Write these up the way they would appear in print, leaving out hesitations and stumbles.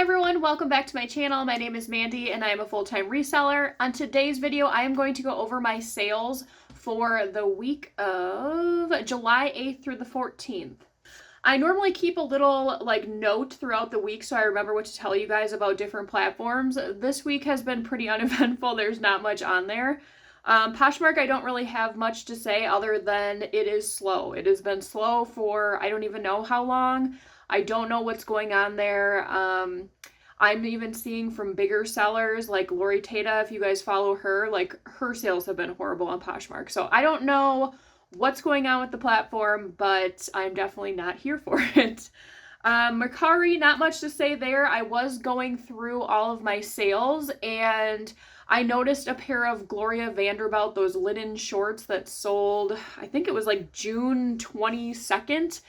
everyone, welcome back to my channel. My name is Mandy and I am a full-time reseller. On today's video, I am going to go over my sales for the week of July 8th through the 14th. I normally keep a little note throughout the week so I remember what to tell you guys about different platforms. This week has been pretty uneventful. There's not much on there. Poshmark, I don't really have much to say other than it is slow. It has been slow for I don't even know how long. I don't know what's going on there. I'm even seeing from bigger sellers like Lori Tata, if you guys follow her, her sales have been horrible on Poshmark. So I don't know what's going on with the platform, but I'm definitely not here for it. Mercari, not much to say there. I was going through all of my sales and I noticed a pair of Gloria Vanderbilt, those linen shorts that sold, I think it was like June 22nd.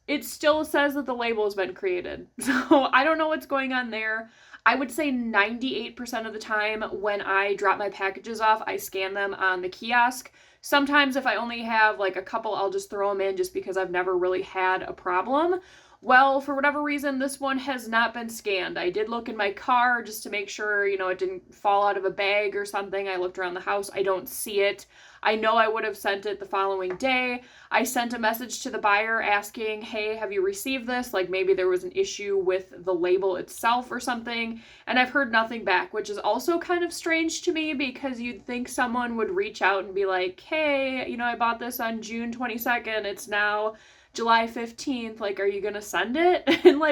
It still says that the label has been created. So I don't know what's going on there. I would say 98% of the time when I drop my packages off, I scan them on the kiosk. Sometimes if I only have like a couple, I'll just throw them in just because I've never really had a problem. Well, for whatever reason, this one has not been scanned. I did look in my car just to make sure, it didn't fall out of a bag or something. I looked around the house. I don't see it. I know I would have sent it the following day. I sent a message to the buyer asking, hey, have you received this? Like maybe there was an issue with the label itself or something. And I've heard nothing back, which is also kind of strange to me because you'd think someone would reach out and be like, hey, I bought this on June 22nd. It's now July 15th. Like, are you going to send it? And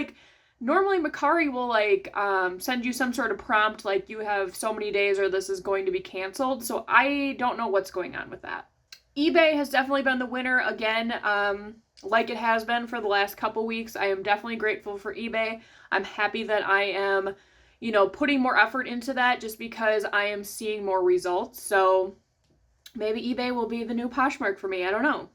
normally Mercari will send you some sort of prompt like you have so many days or this is going to be canceled. So I don't know what's going on with that. eBay has definitely been the winner again, like it has been for the last couple weeks. I am definitely grateful for eBay. I'm happy that I am, putting more effort into that just because I am seeing more results. So maybe eBay will be the new Poshmark for me. I don't know.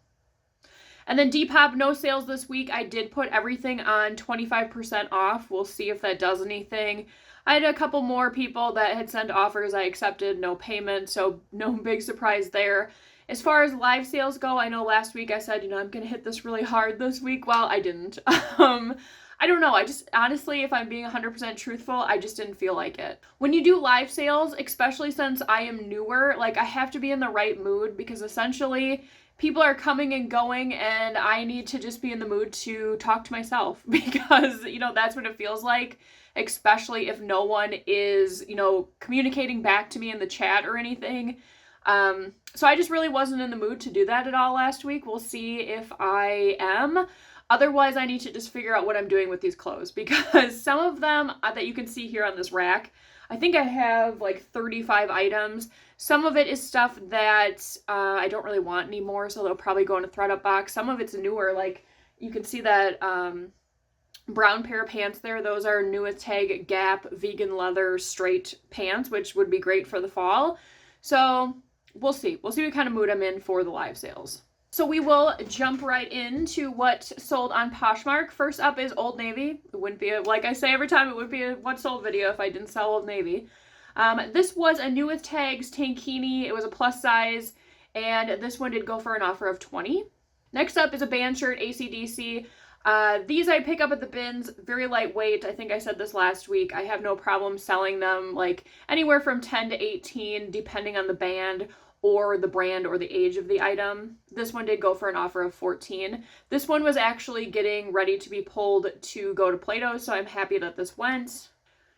And then Depop, no sales this week. I did put everything on 25% off. We'll see if that does anything. I had a couple more people that had sent offers. I accepted, no payment, so no big surprise there. As far as live sales go, I know last week I said, I'm going to hit this really hard this week. Well, I didn't. I don't know. I just, honestly, if I'm being 100% truthful, I just didn't feel like it. When you do live sales, especially since I am newer, I have to be in the right mood because essentially people are coming and going and I need to just be in the mood to talk to myself because, that's what it feels like, especially if no one is, communicating back to me in the chat or anything. So I just really wasn't in the mood to do that at all last week. We'll see if I am. Otherwise, I need to just figure out what I'm doing with these clothes because some of them that you can see here on this rack, I think I have 35 items. Some of it is stuff that I don't really want anymore, so they'll probably go in a thread-up box. Some of it's newer, you can see that brown pair of pants there. Those are newest tag Gap vegan leather straight pants, which would be great for the fall. So we'll see. We'll see what kind of mood I'm in for the live sales. So we will jump right into what sold on Poshmark. First up is Old Navy. It wouldn't be, like I say every time, it would be a what sold video if I didn't sell Old Navy. This was a new with tags tankini. It was a plus size, and this one did go for an offer of $20. Next up is a band shirt, AC/DC. These I pick up at the bins, very lightweight. I think I said this last week. I have no problem selling them anywhere from 10 to 18, depending on the band or the brand or the age of the item. This one did go for an offer of $14. This one was actually getting ready to be pulled to go to Play-Doh, so I'm happy that this went.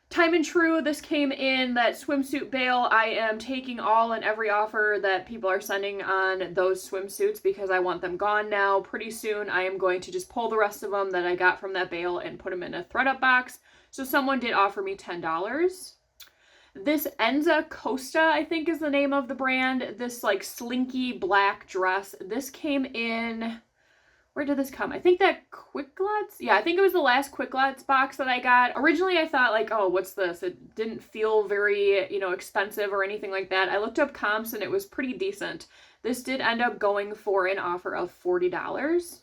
Time and True, this came in that swimsuit bale. I am taking all and every offer that people are sending on those swimsuits because I want them gone now. Pretty soon I am going to just pull the rest of them that I got from that bale and put them in a thread-up box. So someone did offer me $10. This Enza Costa, I think is the name of the brand. This slinky black dress. This came in, where did this come? I think that Quick Lots? Yeah, I think it was the last Quick Lots box that I got. Originally I thought oh, what's this? It didn't feel very, expensive or anything like that. I looked up comps and it was pretty decent. This did end up going for an offer of $40.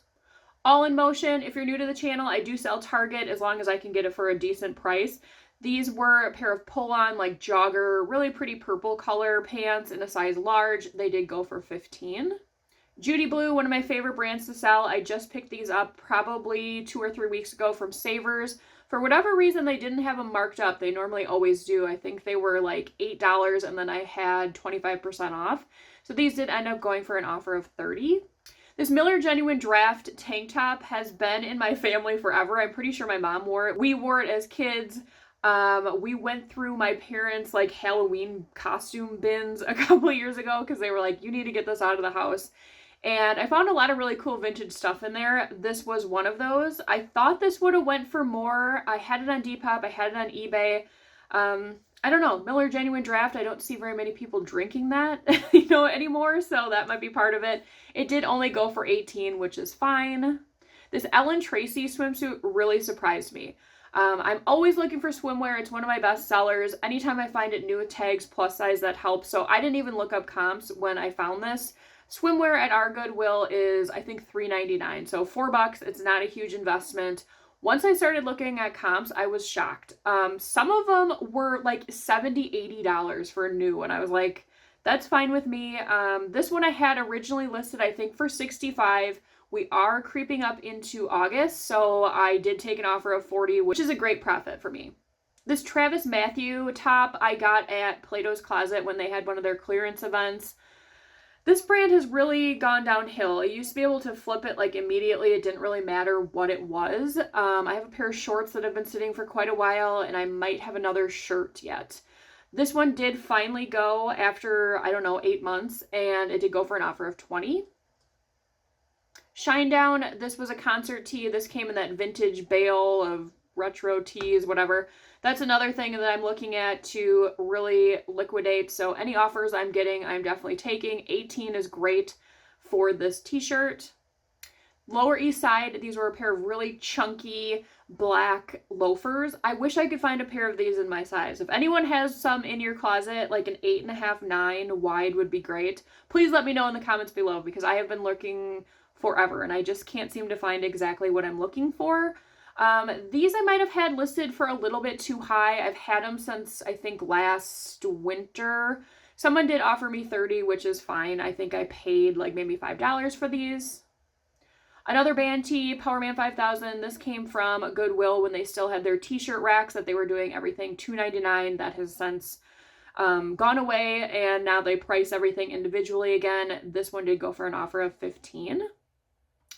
All in Motion, if you're new to the channel, I do sell Target as long as I can get it for a decent price. These were a pair of pull-on, jogger, really pretty purple color pants in a size large. They did go for $15. Judy Blue, one of my favorite brands to sell. I just picked these up probably 2 or 3 weeks ago from Savers For whatever reason, they didn't have them marked up. They normally always do. I think they were like $8 and then I had 25% off. So these did end up going for an offer of $30. This Miller Genuine Draft tank top has been in my family forever. I'm pretty sure my mom wore it. We wore it as kids. We went through my parents' like Halloween costume bins a couple of years ago because they were like, you need to get this out of the house. And I found a lot of really cool vintage stuff in there. This was one of those. I thought this would have went for more. I had it on Depop. I had it on eBay. I don't know. Miller Genuine Draft. I don't see very many people drinking that, anymore. So that might be part of it. It did only go for $18, which is fine. This Ellen Tracy swimsuit really surprised me. I'm always looking for swimwear. It's one of my best sellers. Anytime I find it new with tags, plus size, that helps. So I didn't even look up comps when I found this. Swimwear at our Goodwill is, I think, $3.99. So $4. It's not a huge investment. Once I started looking at comps, I was shocked. Some of them were like $70, $80 for new. And I was like, that's fine with me. This one I had originally listed, I think, for $65. We are creeping up into August. So I did take an offer of $40, which is a great profit for me. This Travis Matthew top I got at Plato's Closet when they had one of their clearance events. This brand has really gone downhill. I used to be able to flip it like immediately. It didn't really matter what it was. I have a pair of shorts that have been sitting for quite a while, and I might have another shirt yet. This one did finally go after, 8 months, and it did go for an offer of $20. Shinedown, this was a concert tee. This came in that vintage bale of retro tees, whatever. That's another thing that I'm looking at to really liquidate. So any offers I'm getting, I'm definitely taking. 18 is great for this t-shirt. Lower East Side, these were a pair of really chunky black loafers. I wish I could find a pair of these in my size. If anyone has some in your closet, like an 8.5, 9 wide would be great. Please let me know in the comments below because I have been looking forever and I just can't seem to find exactly what I'm looking for. These I might have had listed for a little bit too high. I've had them since I think last winter. Someone did offer me $30, which is fine. I think I paid like maybe $5 for these. Another band tee, Powerman 5000. This came from Goodwill when they still had their t-shirt racks that they were doing everything $2.99. That has since gone away and now they price everything individually again. This one did go for an offer of $15.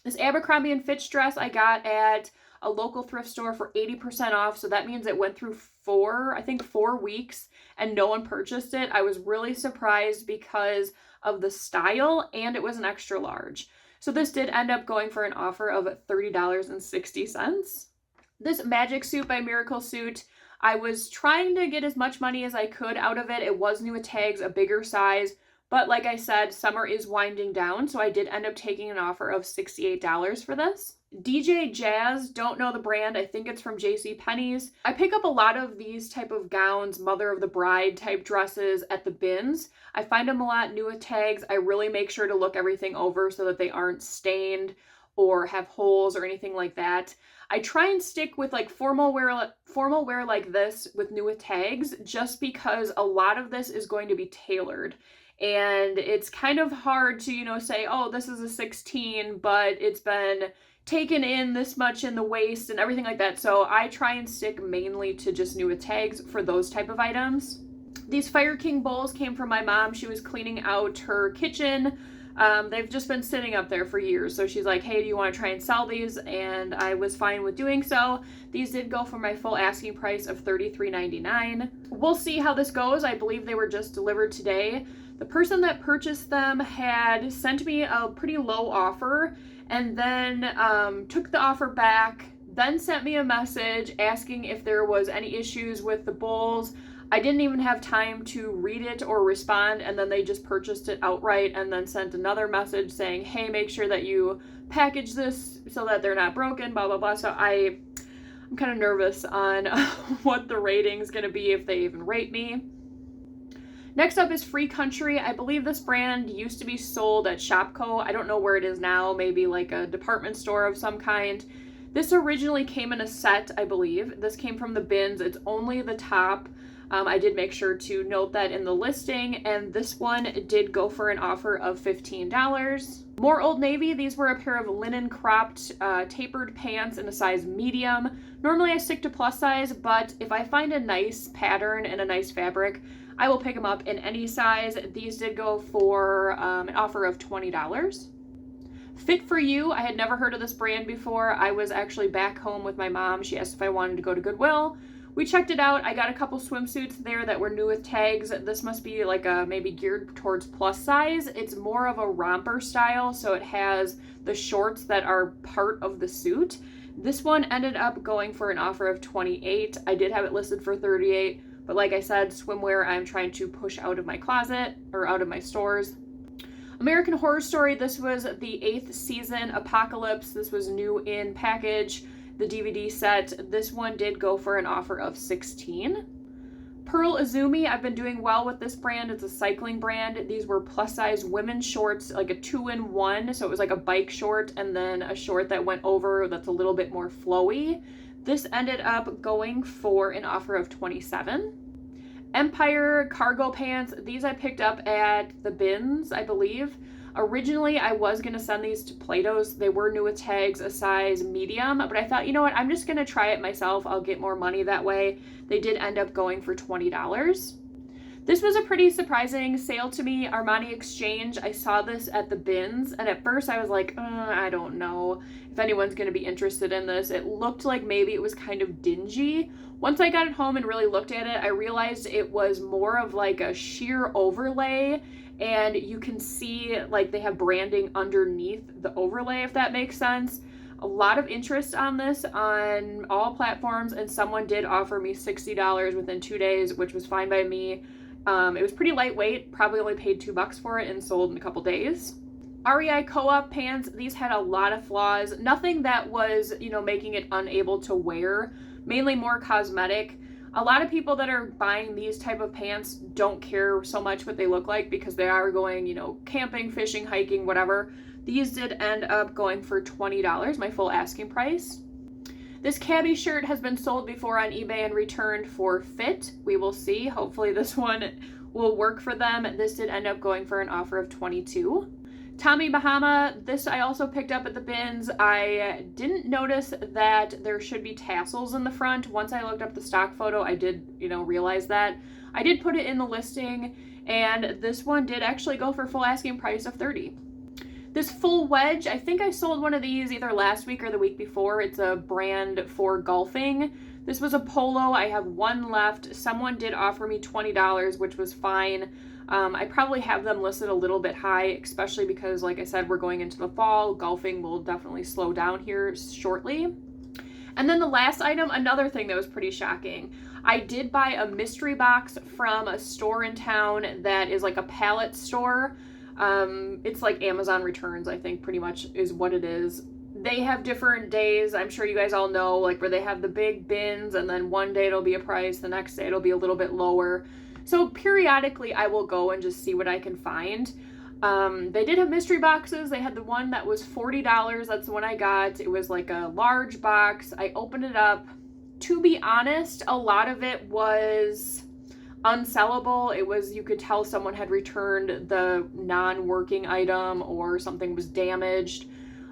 This Abercrombie & Fitch dress I got at a local thrift store for 80% off. So that means it went through 4 weeks and no one purchased it. I was really surprised because of the style and it was an extra large. So this did end up going for an offer of $30.60. This Magic Suit by Miracle Suit, I was trying to get as much money as I could out of it. It was new with tags, a bigger size. But like I said, summer is winding down, so I did end up taking an offer of $68 for this. DJ Jazz, don't know the brand. I think it's from JCPenney's. I pick up a lot of these type of gowns, mother of the bride type dresses at the bins. I find them a lot new with tags. I really make sure to look everything over so that they aren't stained or have holes or anything like that. I try and stick with like formal wear like this with new with tags just because a lot of this is going to be tailored. And it's kind of hard to, say, oh, this is a 16, but it's been taken in this much in the waist and everything like that. So I try and stick mainly to just new with tags for those type of items. These Fire King bowls came from my mom. She was cleaning out her kitchen. They've just been sitting up there for years. So she's like, hey, do you want to try and sell these? And I was fine with doing so. These did go for my full asking price of $33.99. We'll see how this goes. I believe they were just delivered today. The person that purchased them had sent me a pretty low offer and then took the offer back, then sent me a message asking if there was any issues with the bowls. I didn't even have time to read it or respond, and then they just purchased it outright and then sent another message saying, hey, make sure that you package this so that they're not broken, blah, blah, blah. So I'm kind of nervous on what the rating's going to be, if they even rate me. Next up is Free Country. I believe this brand used to be sold at Shopko. I don't know where it is now, maybe like a department store of some kind. This originally came in a set, I believe. This came from the bins. It's only the top. I did make sure to note that in the listing, and this one did go for an offer of $15. More Old Navy. These were a pair of linen cropped tapered pants in a size medium. Normally I stick to plus size, but if I find a nice pattern and a nice fabric, I will pick them up in any size. These did go for an offer of $20. Fit for You. I had never heard of this brand before. I was actually back home with my mom. She asked if I wanted to go to Goodwill. We checked it out. I got a couple swimsuits there that were new with tags. This must be like a maybe geared towards plus size. It's more of a romper style, so it has the shorts that are part of the suit. This one ended up going for an offer of $28. I did have it listed for $38, but like I said, swimwear I'm trying to push out of my closet or out of my stores. American Horror Story. This was the 8th season, Apocalypse. This was new in package. The DVD set. This one did go for an offer of $16. Pearl Izumi. I've been doing well with this brand. It's a cycling brand. These were plus size women's shorts, like a 2-in-1. So it was like a bike short and then a short that went over that's a little bit more flowy. This ended up going for an offer of $27. Empire cargo pants. These I picked up at the bins, I believe. Originally, I was going to send these to Plato's. They were new with tags, a size medium, but I thought, you know what, I'm just going to try it myself. I'll get more money that way. They did end up going for $20. This was a pretty surprising sale to me. Armani Exchange. I saw this at the bins, and at first I was like, I don't know if anyone's going to be interested in this. It looked like maybe it was kind of dingy. Once I got it home and really looked at it, I realized it was more of like a sheer overlay, and you can see like they have branding underneath the overlay, if that makes sense. A lot of interest on this on all platforms, and someone did offer me $60 within 2 days, which was fine by me. It was pretty lightweight, probably only paid $2 for it and sold in a couple days. REI Co-op pants. These had a lot of flaws. Nothing that was, making it unable to wear, mainly more cosmetic. A lot of people that are buying these type of pants don't care so much what they look like because they are going, camping, fishing, hiking, whatever. These did end up going for $20, my full asking price. This cabbie shirt has been sold before on eBay and returned for fit. We will see. Hopefully this one will work for them. This did end up going for an offer of $22. Tommy Bahama. This I also picked up at the bins. I didn't notice that there should be tassels in the front. Once I looked up the stock photo, I did, realize that. I did put it in the listing, and this one did actually go for full asking price of $30. This full wedge, I think I sold one of these either last week or the week before. It's a brand for golfing. This was a polo. I have one left. Someone did offer me $20, which was fine. I probably have them listed a little bit high, especially because, like I said, we're going into the fall. Golfing will definitely slow down here shortly. And then the last item, another thing that was pretty shocking. I did buy a mystery box from a store in town that is like a pallet store. It's like Amazon returns, I think pretty much is what it is. They have different days. I'm sure you guys all know, like where they have the big bins and then one day it'll be a price, the next day it'll be a little bit lower. So periodically I will go and just see what I can find. They did have mystery boxes. They had the one that was $40. That's the one I got. It was like a large box. I opened it up. To be honest, a lot of it was unsellable. It was, you could tell someone had returned the non-working item or something was damaged.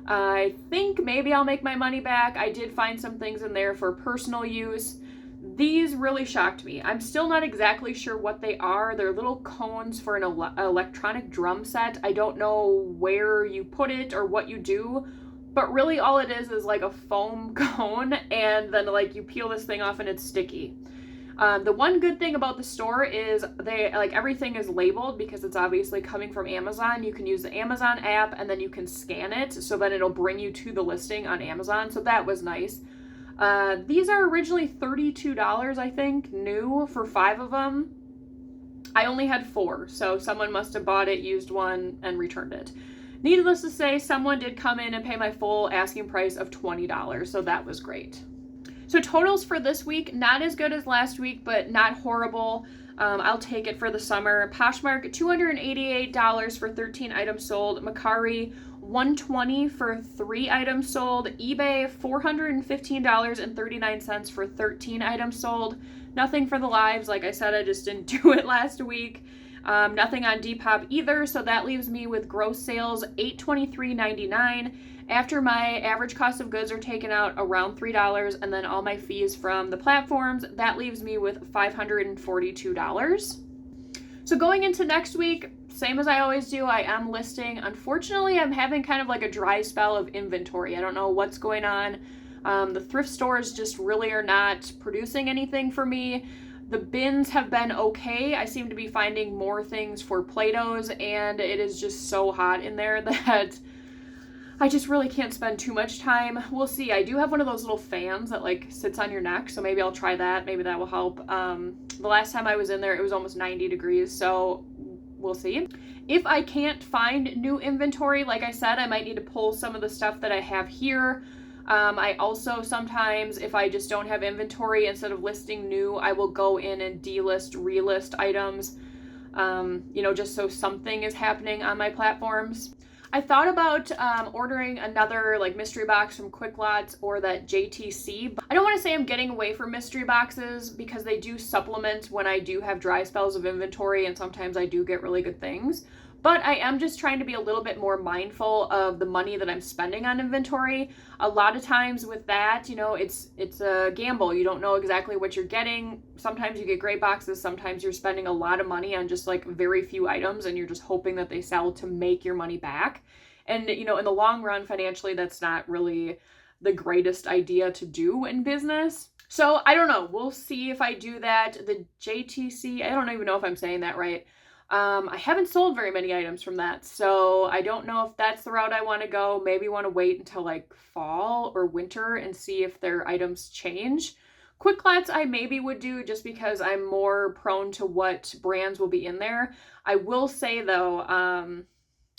I think maybe I'll make my money back. I did find some things in there for personal use. These really shocked me. I'm still not exactly sure what they are. They're little cones for an electronic drum set. I don't know where you put it or what you do, but really all it is like a foam cone, and then like you peel this thing off and it's sticky. The one good thing about the store is they everything is labeled because it's obviously coming from Amazon. You can use the Amazon app and then you can scan it so that it'll bring you to the listing on Amazon. So that was nice. These are originally $32, I think, new for 5 of them. I only had 4, so someone must have bought it, used one, and returned it. Needless to say, someone did come in and pay my full asking price of $20, so that was great. So totals for this week, not as good as last week, but not horrible. I'll take it for the summer. Poshmark, $288 for 13 items sold. Mercari, $120 for 3 items sold. eBay, $415.39 for 13 items sold. Nothing for the lives. Like I said, I just didn't do it last week. Nothing on Depop either, so that leaves me with gross sales $823.99. After my average cost of goods are taken out, around $3, and then all my fees from the platforms, that leaves me with $542. So going into next week, same as I always do, I am listing. Unfortunately, I'm having kind of like a dry spell of inventory. I don't know what's going on. The thrift stores just really are not producing anything for me. The bins have been okay. I seem to be finding more things for Play-Dohs, and it is just so hot in there that I just really can't spend too much time. We'll see. I do have one of those little fans that like sits on your neck, so maybe I'll try that. Maybe that will help. The last time I was in there, it was almost 90 degrees, so we'll see. If I can't find new inventory, like I said, I might need to pull some of the stuff that I have here. I also sometimes, if I just don't have inventory, instead of listing new, I will go in and delist, relist items, just so something is happening on my platforms. I thought about ordering another like mystery box from Quick Lots or that JTC. I don't want to say I'm getting away from mystery boxes because they do supplement when I do have dry spells of inventory, and sometimes I do get really good things. But I am just trying to be a little bit more mindful of the money that I'm spending on inventory. A lot of times with that, it's a gamble. You don't know exactly what you're getting. Sometimes you get great boxes. Sometimes you're spending a lot of money on just like very few items, and you're just hoping that they sell to make your money back. And, in the long run, financially, that's not really the greatest idea to do in business. So I don't know. We'll see if I do that. The JTC, I don't even know if I'm saying that right. I haven't sold very many items from that, so I don't know if that's the route I want to go. Maybe want to wait until like fall or winter and see if their items change. Quick Lots I maybe would do just because I'm more prone to what brands will be in there. I will say though,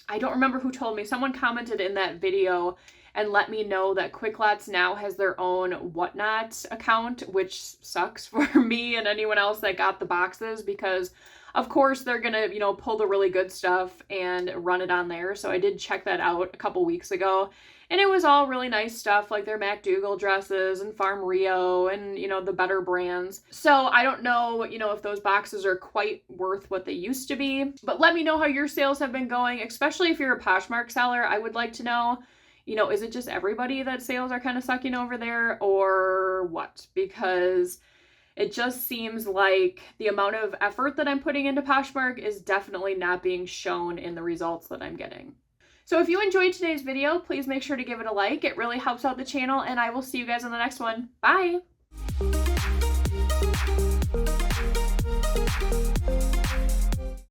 I don't remember who told me. Someone commented in that video and let me know that Quick Lots now has their own Whatnot account, which sucks for me and anyone else that got the boxes because of course they're gonna, pull the really good stuff and run it on there. So I did check that out a couple weeks ago, and it was all really nice stuff like their MacDougall dresses and Farm Rio and, the better brands. So I don't know, if those boxes are quite worth what they used to be, but let me know how your sales have been going, especially if you're a Poshmark seller. I would like to know, is it just everybody that sales are kind of sucking over there or what? Because it just seems like the amount of effort that I'm putting into Poshmark is definitely not being shown in the results that I'm getting. So if you enjoyed today's video, please make sure to give it a like. It really helps out the channel, and I will see you guys on the next one. Bye!